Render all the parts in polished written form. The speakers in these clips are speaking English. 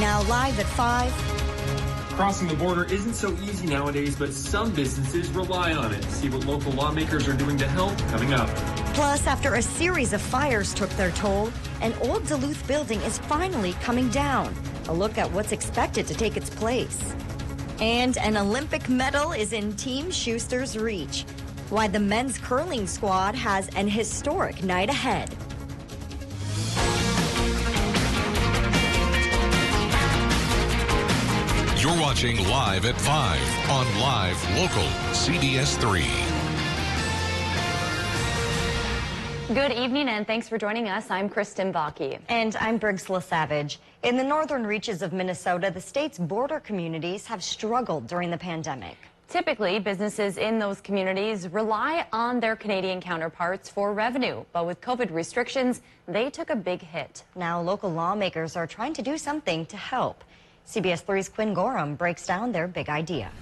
Now live at 5. Crossing the border isn't so easy nowadays, but some businesses rely on it. See what local lawmakers are doing to help coming up. Plus, after a series of fires took their toll, an old Duluth building is finally coming down. A look at what's expected to take its place. And an Olympic medal is in Team Schuster's reach. Why the men's curling squad has an historic night ahead. You're watching Live at 5 on Live Local CBS 3. Good evening and thanks for joining us. I'm Kristen Baki. And I'm Briggs LaSavage. In the northern reaches of Minnesota, the state's border communities have struggled during the pandemic. Typically, businesses in those communities rely on their Canadian counterparts for revenue. But with COVID restrictions, they took a big hit. Now local lawmakers are trying to do something to help. CBS 3's Quinn Gorham breaks down their big idea.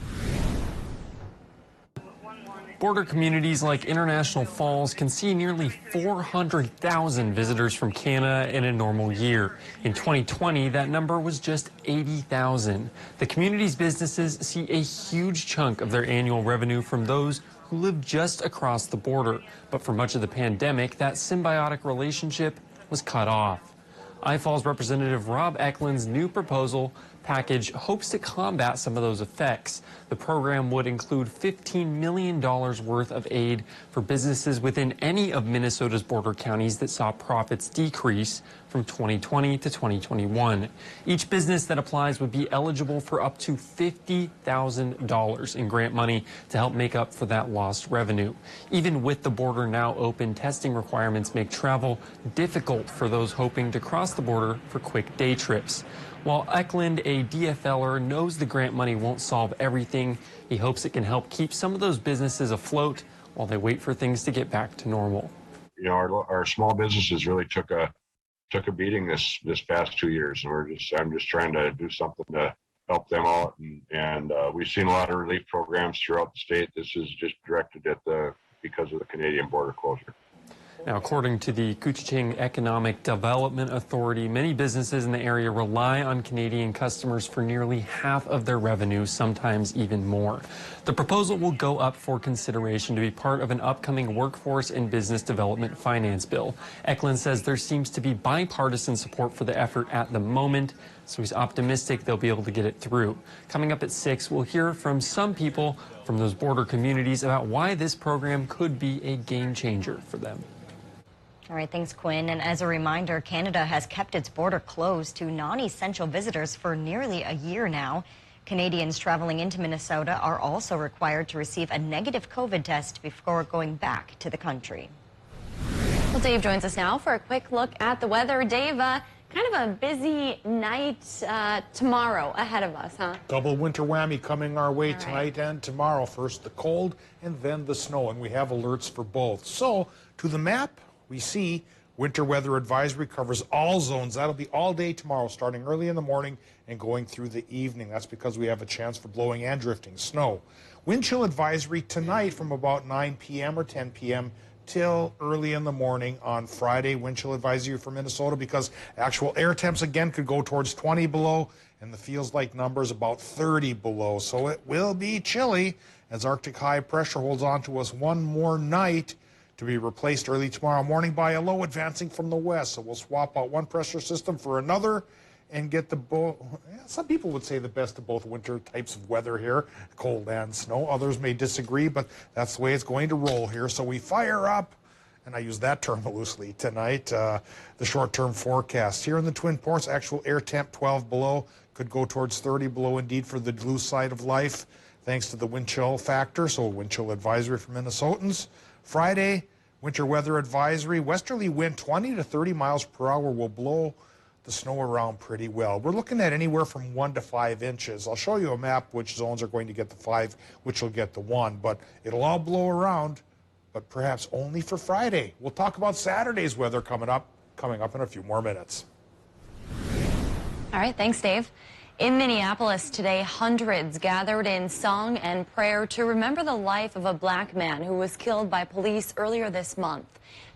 Border communities like International Falls can see nearly 400,000 visitors from Canada in a normal year. In 2020, that number was just 80,000. The community's businesses see a huge chunk of their annual revenue from those who live just across the border. But for much of the pandemic, that symbiotic relationship was cut off. iFalls Representative Rob Eklund's new proposal package hopes to combat some of those effects. The program would include $15 million worth of aid for businesses within any of Minnesota's border counties that saw profits decrease from 2020 to 2021. Each business that applies would be eligible for up to $50,000 in grant money to help make up for that lost revenue. Even with the border now open, testing requirements make travel difficult for those hoping to cross the border for quick day trips. While Eklund, a DFLer, knows the grant money won't solve everything, he hopes it can help keep some of those businesses afloat while they wait for things to get back to normal. You know, our small businesses really took a beating this past 2 years, and I'm just trying to do something to help them out. And we've seen a lot of relief programs throughout the state. This is just directed at because of the Canadian border closure. Now, according to the Couchiching Economic Development Authority, many businesses in the area rely on Canadian customers for nearly half of their revenue, sometimes even more. The proposal will go up for consideration to be part of an upcoming workforce and business development finance bill. Eklund says there seems to be bipartisan support for the effort at the moment, so he's optimistic they'll be able to get it through. Coming up at 6, we'll hear from some people from those border communities about why this program could be a game changer for them. All right, thanks, Quinn. And as a reminder, Canada has kept its border closed to non-essential visitors for nearly a year now. Canadians traveling into Minnesota are also required to receive a negative COVID test before going back to the country. Well, Dave joins us now for a quick look at the weather. Dave, kind of a busy night tomorrow ahead of us, huh? Double winter whammy coming our way tonight and tomorrow. First the cold and then the snow, and we have alerts for both. So to the map, we see winter weather advisory covers all zones. That'll be all day tomorrow, starting early in the morning and going through the evening. That's because we have a chance for blowing and drifting snow. Wind chill advisory tonight from about 9 p.m. or 10 p.m. till early in the morning on Friday. Wind chill advisory for Minnesota because actual air temps again could go towards 20 below and the feels like numbers about 30 below. So it will be chilly as Arctic high pressure holds on to us one more night, to be replaced early tomorrow morning by a low advancing from the west. So we'll swap out one pressure system for another and get some people would say the best of both winter types of weather here, cold and snow. Others may disagree, but that's the way it's going to roll here. So we fire up, and I use that term loosely tonight, the short-term forecast. Here in the Twin Ports, actual air temp 12 below, could go towards 30 below indeed for the Duluth side of life, thanks to the wind chill factor. So wind chill advisory for Minnesotans. Friday, winter weather advisory. Westerly wind 20 to 30 miles per hour will blow the snow around pretty well. We're looking at anywhere from 1 to 5 inches. I'll show you a map which zones are going to get the 5, which will get the 1, but it'll all blow around, but perhaps only for Friday. We'll talk about Saturday's weather coming up in a few more minutes. All right, thanks, Dave. In Minneapolis today, hundreds gathered in song and prayer to remember the life of a black man who was killed by police earlier this month.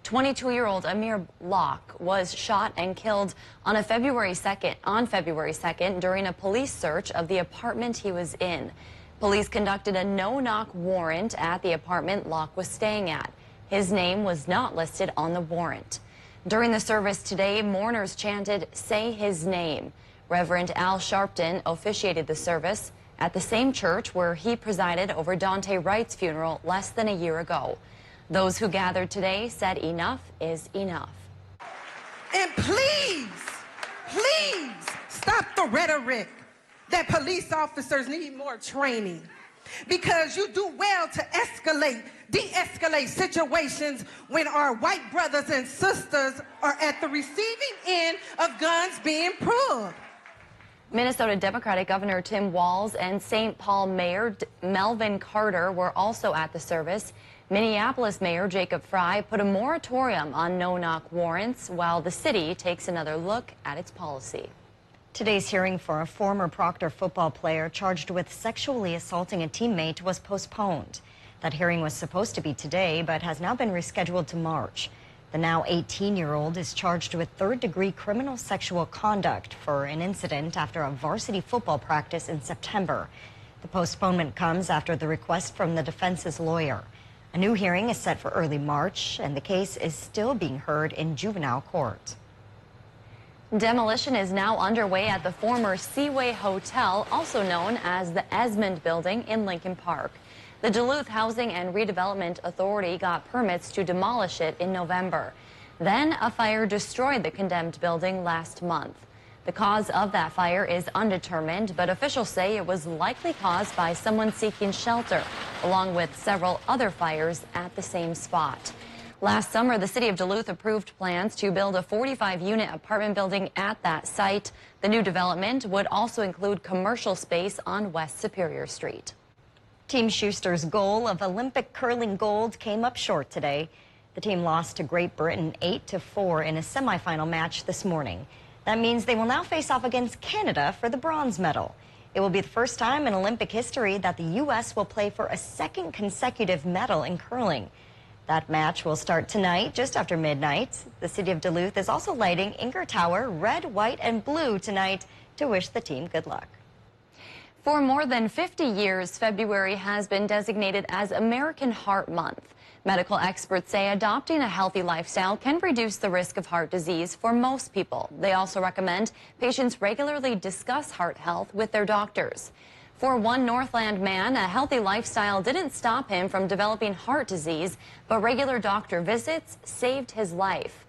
22-year-old Amir Locke was shot and killed on February 2nd during a police search of the apartment he was in. Police conducted a no-knock warrant at the apartment Locke was staying at. His name was not listed on the warrant. During the service today, mourners chanted, "Say his name." Reverend Al Sharpton officiated the service at the same church where he presided over Daunte Wright's funeral less than a year ago. Those who gathered today said enough is enough. And please stop the rhetoric that police officers need more training, because you do well to de-escalate situations when our white brothers and sisters are at the receiving end of guns being pulled. Minnesota Democratic Governor Tim Walz and St. Paul Mayor Melvin Carter were also at the service. Minneapolis Mayor Jacob Frey put a moratorium on no-knock warrants while the city takes another look at its policy. Today's hearing for a former Proctor football player charged with sexually assaulting a teammate was postponed. That hearing was supposed to be today, but has now been rescheduled to March. The now 18-year-old is charged with third-degree criminal sexual conduct for an incident after a varsity football practice in September. The postponement comes after the request from the defense's lawyer. A new hearing is set for early March, and the case is still being heard in juvenile court. Demolition is now underway at the former Seaway Hotel, also known as the Esmond Building in Lincoln Park. The Duluth Housing and Redevelopment Authority got permits to demolish it in November. Then a fire destroyed the condemned building last month. The cause of that fire is undetermined, but officials say it was likely caused by someone seeking shelter, along with several other fires at the same spot. Last summer, the city of Duluth approved plans to build a 45-unit apartment building at that site. The new development would also include commercial space on West Superior Street. Team Schuster's goal of Olympic curling gold came up short today. The team lost to Great Britain 8-4 in a semifinal match this morning. That means they will now face off against Canada for the bronze medal. It will be the first time in Olympic history that the U.S. will play for a second consecutive medal in curling. That match will start tonight, just after midnight. The city of Duluth is also lighting Inger Tower red, white, and blue tonight to wish the team good luck. For more than 50 years, February has been designated as American Heart Month. Medical experts say adopting a healthy lifestyle can reduce the risk of heart disease for most people. They also recommend patients regularly discuss heart health with their doctors. For one Northland man, a healthy lifestyle didn't stop him from developing heart disease, but regular doctor visits saved his life.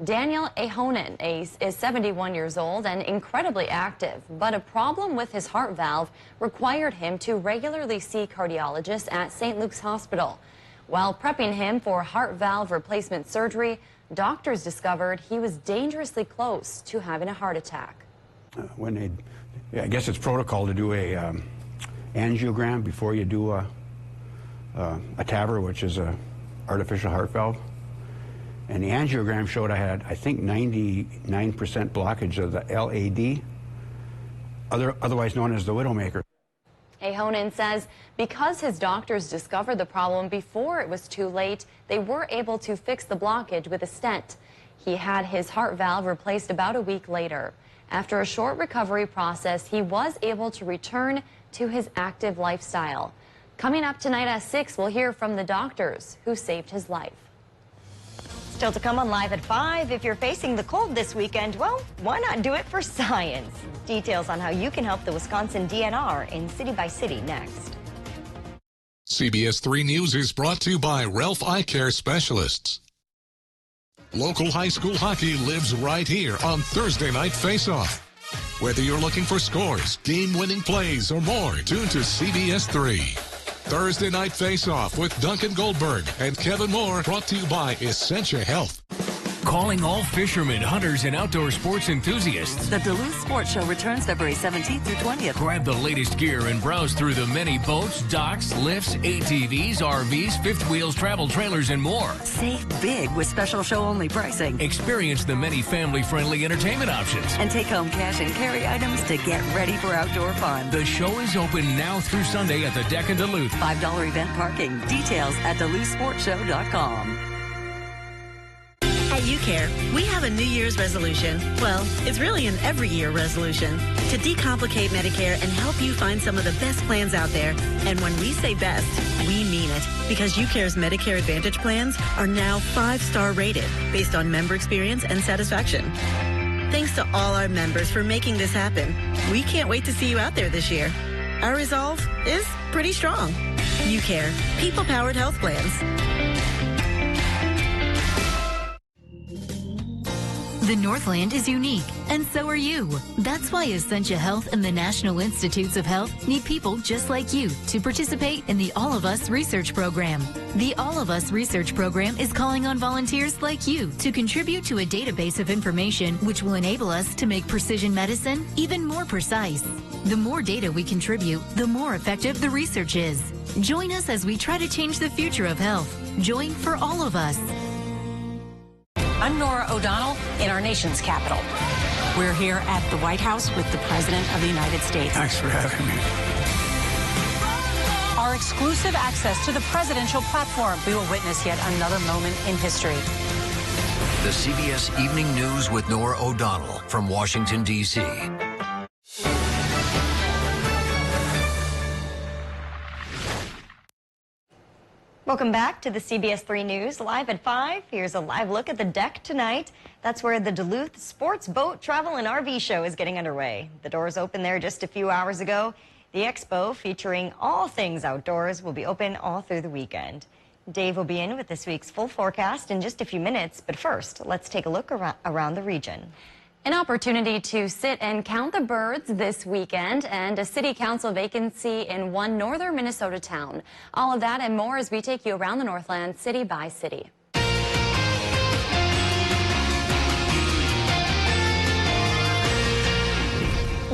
Daniel Ahonen is 71 years old and incredibly active, but a problem with his heart valve required him to regularly see cardiologists at St. Luke's Hospital. While prepping him for heart valve replacement surgery, doctors discovered he was dangerously close to having a heart attack. I guess it's protocol to do a angiogram before you do a TAVR, which is a artificial heart valve. And the angiogram showed I had, I think, 99% blockage of the LAD, otherwise known as the widowmaker. Ahonen says because his doctors discovered the problem before it was too late, they were able to fix the blockage with a stent. He had his heart valve replaced about a week later. After a short recovery process, he was able to return to his active lifestyle. Coming up tonight at 6, we'll hear from the doctors who saved his life. Still to come on Live at 5, if you're facing the cold this weekend, well, why not do it for science? Details on how you can help the Wisconsin DNR in City by City next. CBS 3 News is brought to you by Ralph Eye Care Specialists. Local high school hockey lives right here on Thursday Night Face-Off. Whether you're looking for scores, game-winning plays, or more, tune to CBS 3. Thursday Night Face-Off with Duncan Goldberg and Kevin Moore, brought to you by Essentia Health. Calling all fishermen, hunters, and outdoor sports enthusiasts. The Duluth Sports Show returns February 17th through 20th. Grab the latest gear and browse through the many boats, docks, lifts, ATVs, RVs, fifth wheels, travel trailers, and more. Save big with special show-only pricing. Experience the many family-friendly entertainment options. And take home cash and carry items to get ready for outdoor fun. The show is open now through Sunday at the deck in Duluth. $5 event parking. Details at DuluthSportsShow.com. At UCare, we have a New Year's resolution. Well, it's really an every year resolution to decomplicate Medicare and help you find some of the best plans out there. And when we say best, we mean it, because UCare's Medicare Advantage plans are now 5-star rated based on member experience and satisfaction. Thanks to all our members for making this happen. We can't wait to see you out there this year. Our resolve is pretty strong. UCare, people-powered health plans. The Northland is unique, and so are you. That's why Essentia Health and the National Institutes of Health need people just like you to participate in the All of Us Research Program. The All of Us Research Program is calling on volunteers like you to contribute to a database of information which will enable us to make precision medicine even more precise. The more data we contribute, the more effective the research is. Join us as we try to change the future of health. Join for all of us. I'm Nora O'Donnell in our nation's capital. We're here at the White House with the President of the United States. Thanks for having me. Our exclusive access to the presidential platform. We will witness yet another moment in history. The CBS Evening News with Nora O'Donnell from Washington, D.C. Welcome back to the CBS 3 News, live at 5. Here's a live look at the deck tonight. That's where the Duluth Sports Boat Travel and RV Show is getting underway. The doors opened there just a few hours ago. The expo, featuring all things outdoors, will be open all through the weekend. Dave will be in with this week's full forecast in just a few minutes, but first, let's take a look around the region. An opportunity to sit and count the birds this weekend, and a city council vacancy in one northern Minnesota town. All of that and more as we take you around the Northland city by city.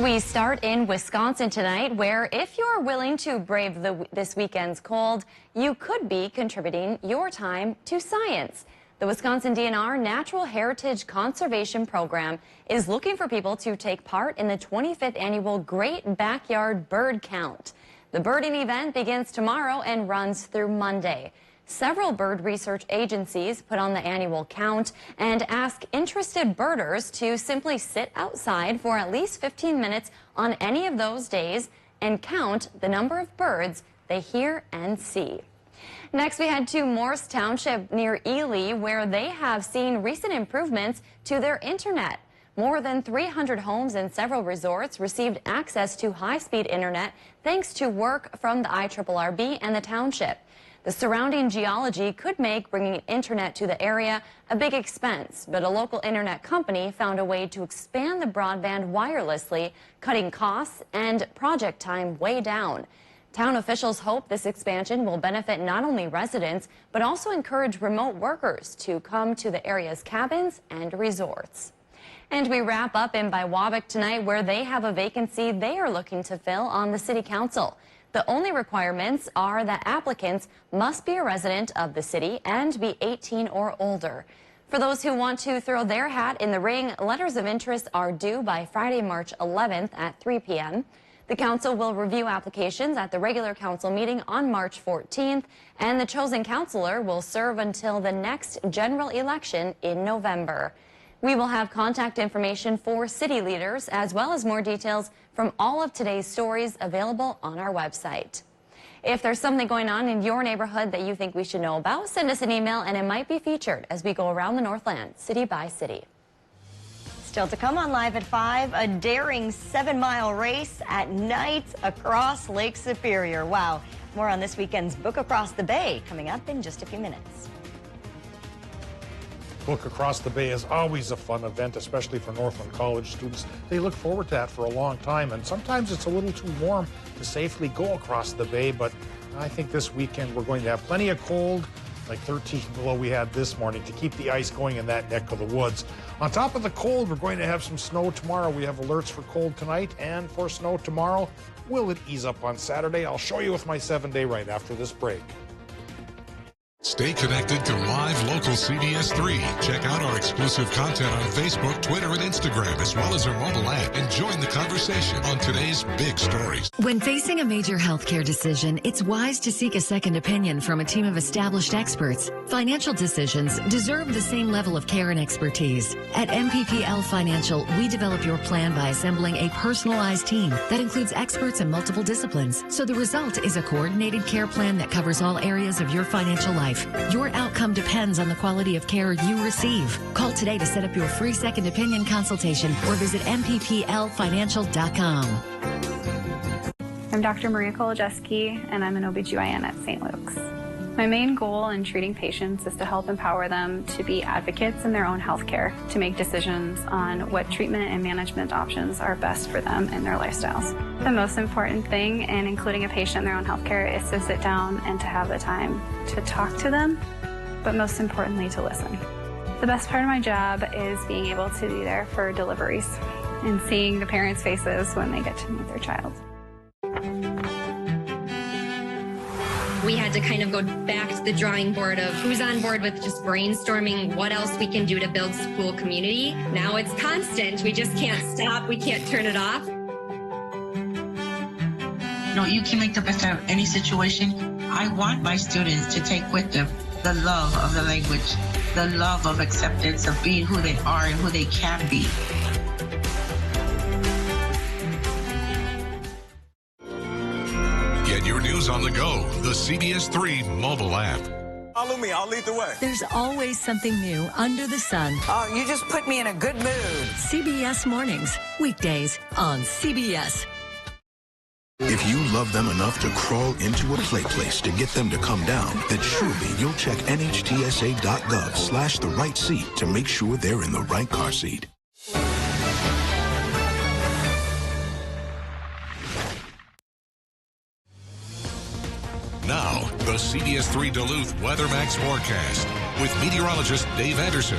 We start in Wisconsin tonight, where if you're willing to brave this weekend's cold, you could be contributing your time to science. The Wisconsin DNR Natural Heritage Conservation Program is looking for people to take part in the 25th annual Great Backyard Bird Count. The birding event begins tomorrow and runs through Monday. Several bird research agencies put on the annual count and ask interested birders to simply sit outside for at least 15 minutes on any of those days and count the number of birds they hear and see. Next, we head to Morse Township near Ely, where they have seen recent improvements to their internet. More than 300 homes and several resorts received access to high-speed internet thanks to work from the IRRB and the township. The surrounding geology could make bringing internet to the area a big expense, but a local internet company found a way to expand the broadband wirelessly, cutting costs and project time way down. Town officials hope this expansion will benefit not only residents, but also encourage remote workers to come to the area's cabins and resorts. And we wrap up in Biwabik tonight, where they have a vacancy they are looking to fill on the city council. The only requirements are that applicants must be a resident of the city and be 18 or older. For those who want to throw their hat in the ring, letters of interest are due by Friday, March 11th at 3 p.m. The council will review applications at the regular council meeting on March 14th, and the chosen councilor will serve until the next general election in November. We will have contact information for city leaders, as well as more details from all of today's stories available on our website. If there's something going on in your neighborhood that you think we should know about, send us an email and it might be featured as we go around the Northland, city by city. Still to come on Live at 5, a daring 7-mile race at night across Lake Superior. Wow. More on this weekend's Book Across the Bay coming up in just a few minutes. Book Across the Bay is always a fun event, especially for Northland College students. They look forward to that for a long time, and sometimes it's a little too warm to safely go across the bay, but I think this weekend we're going to have plenty of cold, like 13 below we had this morning, to keep the ice going in that neck of the woods. On top of the cold, we're going to have some snow tomorrow. We have alerts for cold tonight and for snow tomorrow. Will it ease up on Saturday? I'll show you with my 7-day right after this break. Stay connected to live local CBS 3. Check out our exclusive content on Facebook, Twitter, and Instagram, as well as our mobile app, and join the conversation on today's big stories. When facing a major healthcare decision, it's wise to seek a second opinion from a team of established experts. Financial decisions deserve the same level of care and expertise. At MPPL Financial, we develop your plan by assembling a personalized team that includes experts in multiple disciplines. So the result is a coordinated care plan that covers all areas of your financial life. Your outcome depends on the quality of care you receive. Call today to set up your free second opinion consultation or visit mpplfinancial.com. I'm Dr. Maria Kolodziejski, and I'm an OBGYN at St. Luke's. My main goal in treating patients is to help empower them to be advocates in their own healthcare, to make decisions on what treatment and management options are best for them and their lifestyles. The most important thing in including a patient in their own healthcare is to sit down and to have the time to talk to them, but most importantly, to listen. The best part of my job is being able to be there for deliveries and seeing the parents' faces when they get to meet their child. We had to kind of go back to the drawing board of who's on board with just brainstorming what else we can do to build school community. Now it's constant. We just can't stop. We can't turn it off. No, you can make the best out of any situation. I want my students to take with them the love of the language, the love of acceptance of being who they are and who they can be. Get your news on the go. The CBS 3 mobile app. Follow me. I'll lead the way. There's always something new under the sun. Oh, you just put me in a good mood. CBS Mornings, weekdays on CBS. If you love them enough to crawl into a play place to get them to come down, then surely you'll check nhtsa.gov/the right seat to make sure they're in the right car seat. Now, the CBS 3 Duluth WeatherMax forecast with meteorologist Dave Anderson.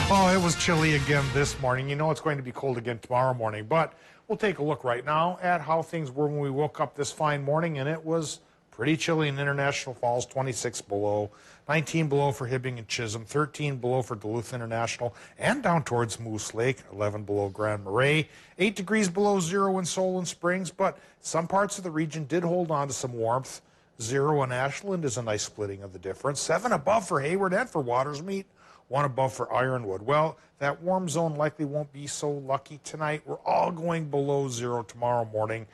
Oh, it was chilly again this morning. You know it's going to be cold again tomorrow morning, but we'll take a look right now at how things were when we woke up this fine morning, and it was pretty chilly in International Falls, 26 below, 19 below for Hibbing and Chisholm, 13 below for Duluth International, and down towards Moose Lake, 11 below Grand Marais, 8 degrees below zero in Solon Springs, but some parts of the region did hold on to some warmth. 0 in Ashland is a nice splitting of the difference. 7 above for Hayward and for Watersmeet, 1 above for Ironwood. Well, that warm zone likely won't be so lucky tonight. We're all going below zero tomorrow morning.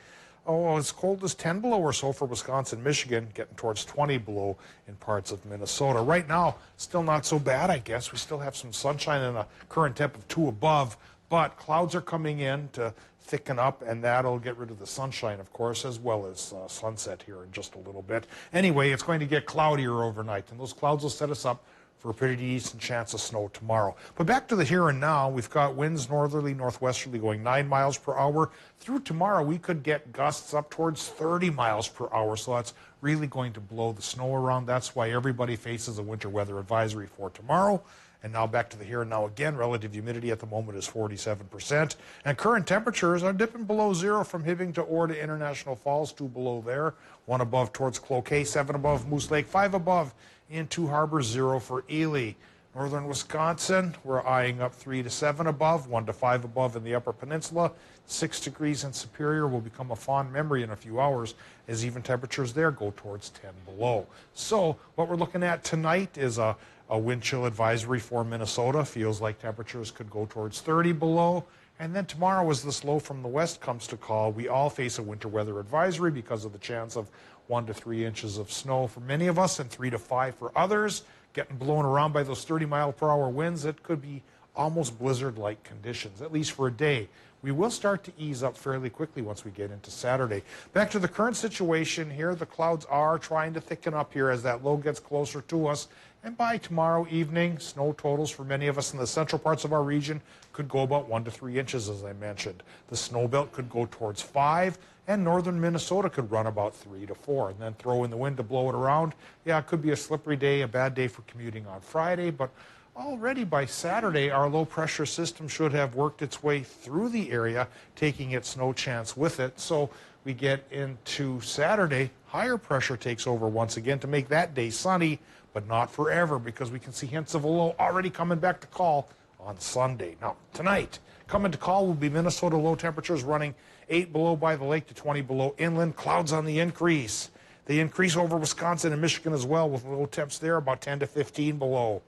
Oh, as cold as 10 below or so for Wisconsin, Michigan, getting towards 20 below in parts of Minnesota. Right now, still not so bad, I guess. We still have some sunshine and a current temp of 2 above, but clouds are coming in to thicken up, and that'll get rid of the sunshine, of course, as well as sunset here in just a little bit. Anyway, it's going to get cloudier overnight, and those clouds will set us up for a pretty decent chance of snow tomorrow. But back to the here and now, we've got winds northerly, northwesterly going 9 miles per hour. Through tomorrow, we could get gusts up towards 30 miles per hour, so that's really going to blow the snow around. That's why everybody faces a winter weather advisory for tomorrow. And now back to the here and now again. Relative humidity at the moment is 47%. And current temperatures are dipping below zero from Hibbing to Ore to International Falls, 2 below there, 1 above towards Cloquet, 7 above Moose Lake, 5 above in Two Harbors, 0 for Ely. Northern Wisconsin, we're eyeing up 3 to 7 above, 1 to 5 above in the Upper Peninsula. 6 degrees in Superior will become a fond memory in a few hours as even temperatures there go towards 10 below. So what we're looking at tonight is a wind chill advisory for Minnesota. Feels like temperatures could go towards 30 below. And then tomorrow, as this low from the west comes to call, we all face a winter weather advisory because of the chance of 1 to 3 inches of snow for many of us and 3 to 5 for others. Getting blown around by those 30-mile-per-hour winds, it could be almost blizzard-like conditions, at least for a day. We will start to ease up fairly quickly once we get into Saturday. Back to the current situation here, the clouds are trying to thicken up here as that low gets closer to us, And by tomorrow evening, snow totals for many of us in the central parts of our region could go about 1 to 3 inches, as I mentioned. The snow belt could go towards 5, and northern Minnesota could run about 3 to 4, and then throw in the wind to blow it around. Yeah, it could be a slippery day, a bad day for commuting on Friday, but already by Saturday, our low-pressure system should have worked its way through the area, taking its snow chance with it. So we get into Saturday, higher pressure takes over once again to make that day sunny, but not forever, because we can see hints of a low already coming back to call on Sunday. Now, tonight, coming to call will be Minnesota low temperatures running 8 below by the lake to 20 below inland. Clouds on the increase. They increase over Wisconsin and Michigan as well, with low temps there about 10 to 15 below.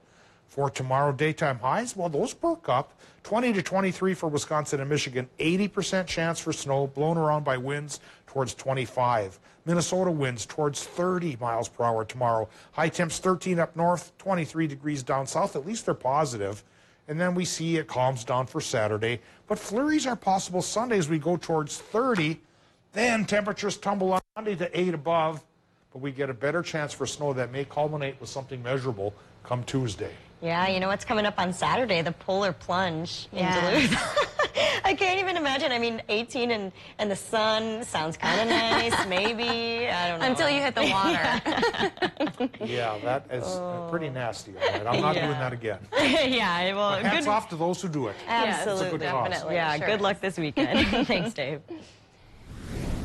For tomorrow, daytime highs, well, those perk up. 20 to 23 for Wisconsin and Michigan. 80% chance for snow, blown around by winds towards 25. Minnesota winds towards 30 miles per hour tomorrow. High temps 13 up north, 23 degrees down south. At least they're positive. And then we see it calms down for Saturday. But flurries are possible Sunday as we go towards 30. Then temperatures tumble on Monday to 8 above. But we get a better chance for snow that may culminate with something measurable come Tuesday. Yeah, you know what's coming up on Saturday? The polar plunge in Duluth. I can't even imagine. I mean, 18 and the sun sounds kind of nice, maybe. I don't know. Until you hit the water. Yeah, that is pretty nasty. All right. I'm not doing that again. Yeah, well, but hats off to those who do it. Absolutely. It's a good cause. Yeah, good luck this weekend. Thanks, Dave.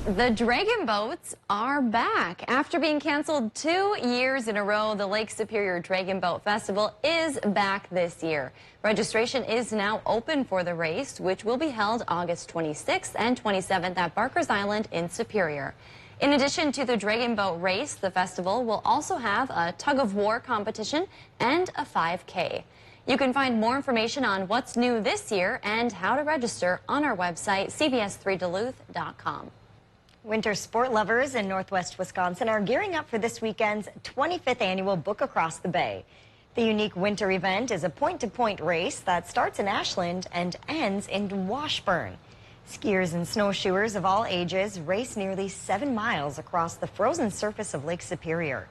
The Dragon Boats are back. After being canceled 2 years in a row, the Lake Superior Dragon Boat Festival is back this year. Registration is now open for the race, which will be held August 26th and 27th at Barker's Island in Superior. In addition to the Dragon Boat race, the festival will also have a tug-of-war competition and a 5K. You can find more information on what's new this year and how to register on our website, cbs3duluth.com. Winter sport lovers in northwest Wisconsin are gearing up for this weekend's 25th annual Book Across the Bay. The unique winter event is a point-to-point race that starts in Ashland and ends in Washburn. Skiers and snowshoers of all ages race nearly 7 miles across the frozen surface of Lake Superior.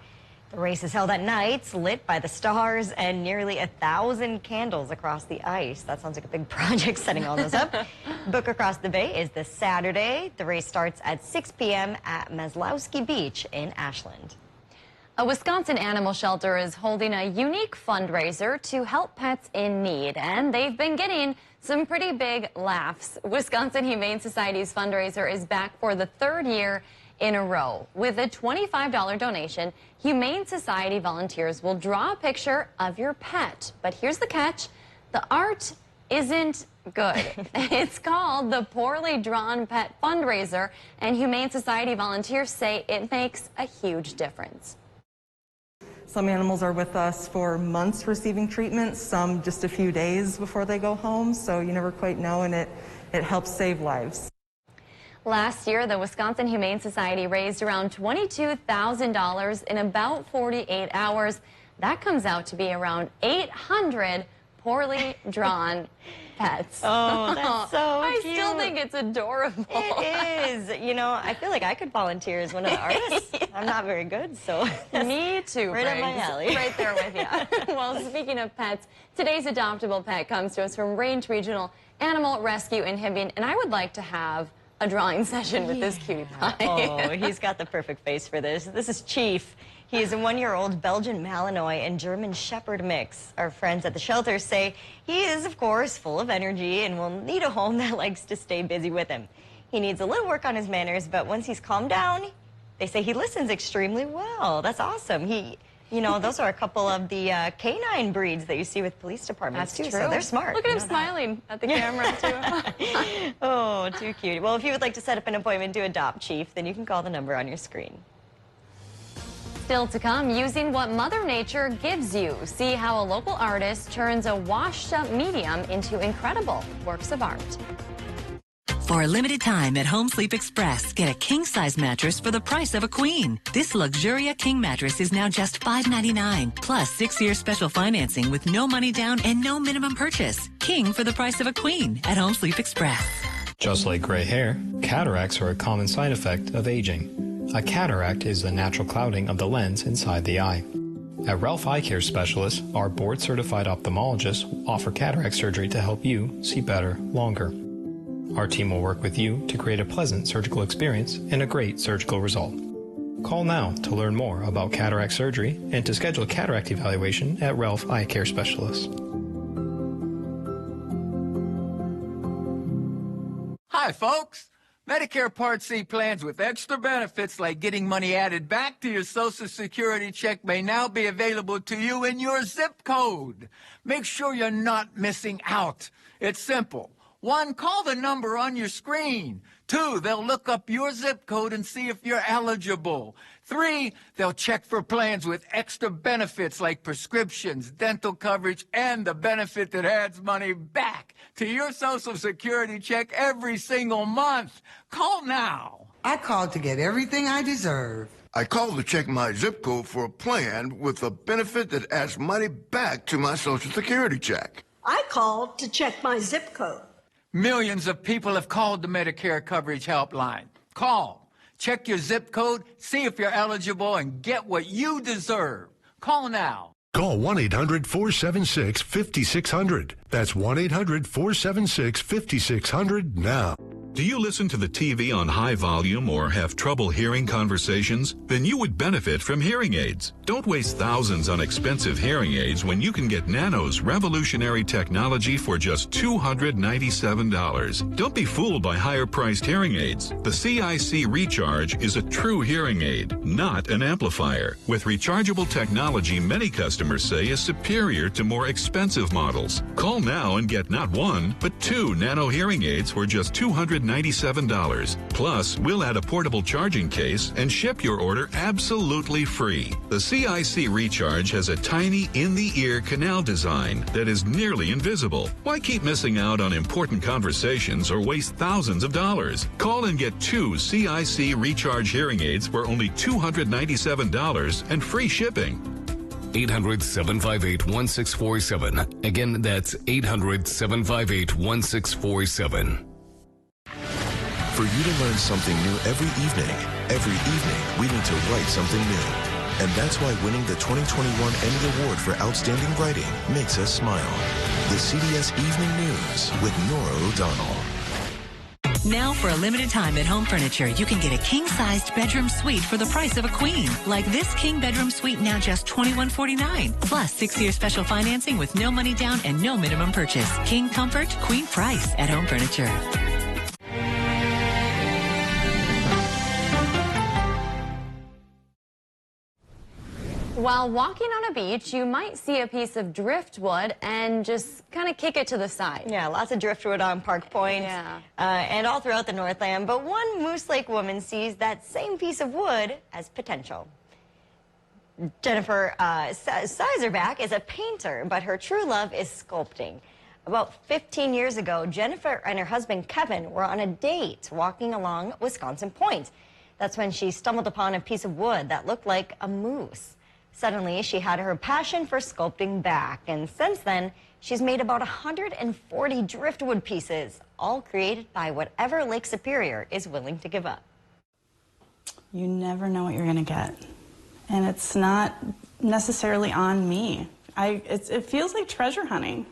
The race is held at nights, lit by the stars, and nearly 1,000 candles across the ice. That sounds like a big project, setting all those up. Book Across the Bay is this Saturday. The race starts at 6 p.m. at Maslowski Beach in Ashland. A Wisconsin animal shelter is holding a unique fundraiser to help pets in need, and they've been getting some pretty big laughs. Wisconsin Humane Society's fundraiser is back for the 3rd year in a row. With a $25 donation, Humane Society volunteers will draw a picture of your pet. But here's the catch: the art isn't good. It's called the Poorly Drawn Pet Fundraiser, and Humane Society volunteers say it makes a huge difference. Some animals are with us for months receiving treatment, some just a few days before they go home, so you never quite know, and it helps save lives. Last year, the Wisconsin Humane Society raised around $22,000 in about 48 hours. That comes out to be around 800 poorly drawn pets. Oh, that's so cute. I still think it's adorable. It is. You know, I feel like I could volunteer as one of the artists. Yeah. I'm not very good, so. Me too, right up my alley. Right there with you. Well, speaking of pets, today's adoptable pet comes to us from Range Regional Animal Rescue in Hibbing, and I would like to have a drawing session with this cutie pie. Oh, he's got the perfect face for this. This is Chief. He is a 1-year-old Belgian Malinois and German Shepherd mix. Our friends at the shelter say he is, of course, full of energy and will need a home that likes to stay busy with him. He needs a little work on his manners, but once he's calmed down, they say he listens extremely well. That's awesome. You know, those are a couple of the canine breeds that you see with police departments, too. True. So they're smart. Look at him smiling at the camera, too. Oh, too cute. Well, if you would like to set up an appointment to adopt Chief, then you can call the number on your screen. Still to come, using what Mother Nature gives you. See how a local artist turns a washed-up medium into incredible works of art. For a limited time at Home Sleep Express, get a king-size mattress for the price of a queen. This Luxuria King mattress is now just $5.99, plus 6-year special financing with no money down and no minimum purchase. King for the price of a queen at Home Sleep Express. Just like gray hair, cataracts are a common side effect of aging. A cataract is the natural clouding of the lens inside the eye. At Ralph Eye Care Specialists, our board-certified ophthalmologists offer cataract surgery to help you see better longer. Our team will work with you to create a pleasant surgical experience and a great surgical result. Call now to learn more about cataract surgery and to schedule a cataract evaluation at Ralph Eye Care Specialists. Hi, folks. Medicare Part C plans with extra benefits like getting money added back to your Social Security check may now be available to you in your zip code. Make sure you're not missing out. It's simple. 1, call the number on your screen. 2, they'll look up your zip code and see if you're eligible. 3, they'll check for plans with extra benefits like prescriptions, dental coverage, and the benefit that adds money back to your Social Security check every single month. Call now. I called to get everything I deserve. I called to check my zip code for a plan with a benefit that adds money back to my Social Security check. I called to check my zip code. Millions of people have called the Medicare Coverage Helpline. Call, check your zip code, see if you're eligible, and get what you deserve. Call now. Call 1-800-476-5600. That's 1-800-476-5600 now. Do you listen to the TV on high volume or have trouble hearing conversations? Then you would benefit from hearing aids. Don't waste thousands on expensive hearing aids when you can get Nano's revolutionary technology for just $297. Don't be fooled by higher-priced hearing aids. The CIC Recharge is a true hearing aid, not an amplifier. With rechargeable technology many customers say is superior to more expensive models. Call now and get not 1, but 2 Nano hearing aids for just $297. Plus, we'll add a portable charging case and ship your order absolutely free. The CIC Recharge has a tiny in-the-ear canal design that is nearly invisible. Why keep missing out on important conversations or waste thousands of dollars? Call and get 2 CIC Recharge hearing aids for only $297 and free shipping. 800-758-1647. Again, that's 800-758-1647. For you to learn something new every evening, we need to write something new. And that's why winning the 2021 Emmy Award for Outstanding Writing makes us smile. The CBS Evening News with Nora O'Donnell. Now, for a limited time at Home Furniture, you can get a king-sized bedroom suite for the price of a queen. Like this king bedroom suite, now just $2149. Plus 6-year special financing with no money down and no minimum purchase. King comfort, queen price at Home Furniture. While walking on a beach, you might see a piece of driftwood and just kind of kick it to the side. Yeah, lots of driftwood on Park Point and all throughout the Northland. But one Moose Lake woman sees that same piece of wood as potential. Jennifer Sizerback is a painter, but her true love is sculpting. About 15 years ago, Jennifer and her husband Kevin were on a date walking along Wisconsin Point. That's when she stumbled upon a piece of wood that looked like a moose. Suddenly, she had her passion for sculpting back, and since then, she's made about 140 driftwood pieces, all created by whatever Lake Superior is willing to give up. You never know what you're going to get, and it's not necessarily on me. It feels like treasure hunting.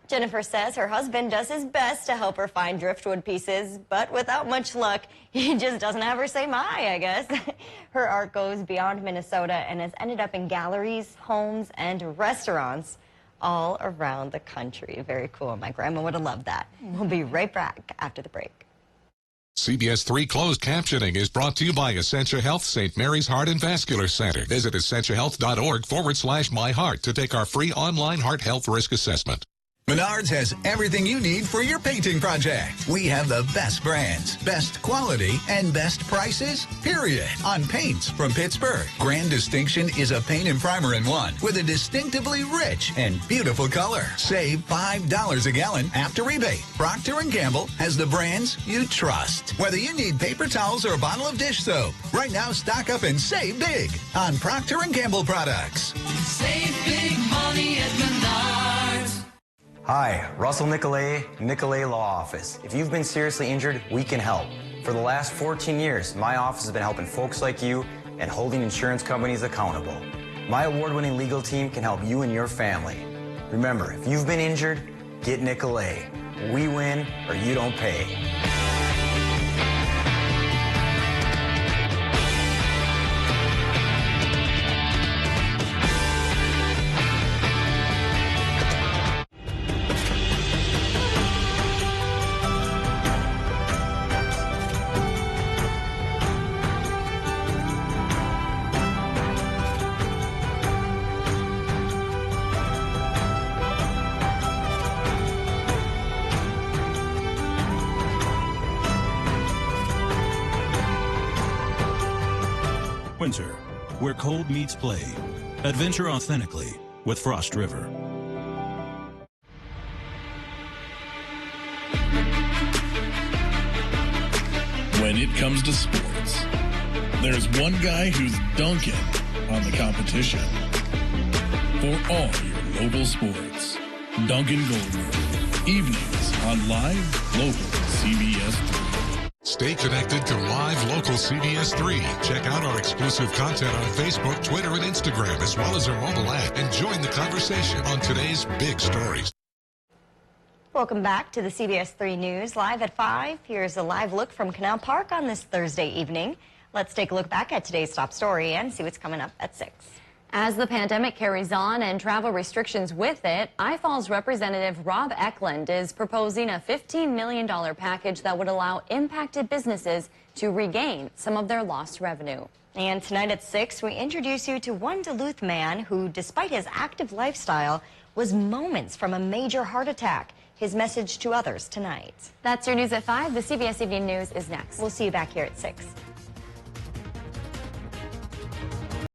Jennifer says her husband does his best to help her find driftwood pieces, but without much luck, he just doesn't have her say my, I guess. Her art goes beyond Minnesota and has ended up in galleries, homes, and restaurants all around the country. Very cool. My grandma would have loved that. We'll be right back after the break. CBS 3 closed captioning is brought to you by Essentia Health St. Mary's Heart and Vascular Center. Visit essentiahealth.org/myheart to take our free online heart health risk assessment. Menards has everything you need for your painting project. We have the best brands, best quality, and best prices, period, on paints from Pittsburgh. Grand Distinction is a paint and primer in one with a distinctively rich and beautiful color. Save $5 a gallon after rebate. Procter & Gamble has the brands you trust. Whether you need paper towels or a bottle of dish soap, right now stock up and save big on Procter & Gamble products. Save big money at Menards. Hi, Russell Nicolay, Nicolay Law Office. If you've been seriously injured, we can help. For the last 14 years, my office has been helping folks like you and holding insurance companies accountable. My award-winning legal team can help you and your family. Remember, if you've been injured, get Nicolay. We win or you don't pay. Winter, where cold meets play. Adventure authentically with Frost River. When it comes to sports, there's one guy who's dunking on the competition. For all your local sports, Duncan Goldberg. Evenings on Live Local CBS 3. Stay connected to Live Local CBS 3. Check out our exclusive content on Facebook, Twitter, and Instagram, as well as our mobile app, and join the conversation on today's big stories. Welcome back to the CBS 3 News. Live at 5, here's a live look from Canal Park on this Thursday evening. Let's take a look back at today's top story and see what's coming up at 6. As the pandemic carries on and travel restrictions with it, iFalls Representative Rob Eklund is proposing a $15 million package that would allow impacted businesses to regain some of their lost revenue. And tonight at 6, we introduce you to one Duluth man who, despite his active lifestyle, was moments from a major heart attack. His message to others tonight. That's your news at 5. The CBS Evening News is next. We'll see you back here at 6.